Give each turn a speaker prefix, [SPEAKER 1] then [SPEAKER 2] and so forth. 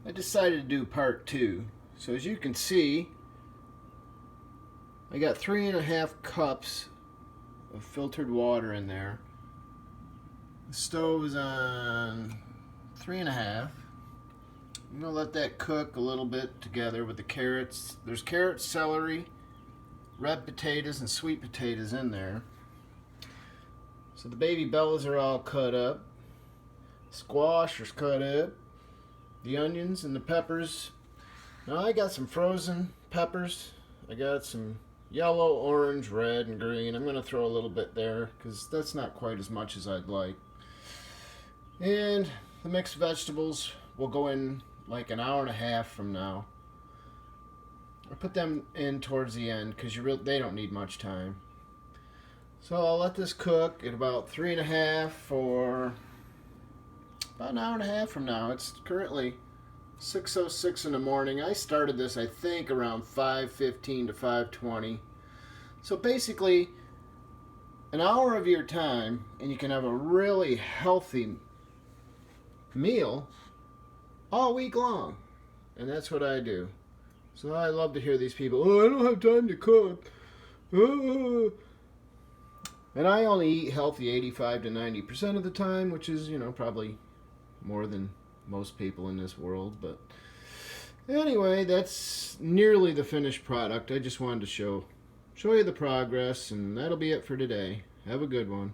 [SPEAKER 1] I decided to do part 2. So as you can see, I got 3.5 cups of filtered water in there. The stove is on 3.5. I'm going to let that cook a little bit together with the carrots. There's carrots, celery, red potatoes, and sweet potatoes in there. So the baby bellas are all cut up. Squash is cut up. The onions and the peppers. Now I got some frozen peppers. I got some yellow, orange, red, and green. I'm going to throw a little bit there because that's not quite as much as I'd like. And the mixed vegetables will go in like an hour and a half from now. I put them in towards the end because they don't need much time. So I'll let this cook at about 3.5 for about an hour and a half from now. It's currently 6:06 in the morning. I started this, I think, around 5:15 to 5:20. So basically, an hour of your time, and you can have a really healthy meal all week long. And that's what I do. So I love to hear these people, oh, I don't have time to cook. Oh. And I only eat healthy 85 to 90% of the time, which is, probably more than most people in this world. But anyway, that's nearly the finished product. I just wanted to show you the progress, and that'll be it for today. Have a good one.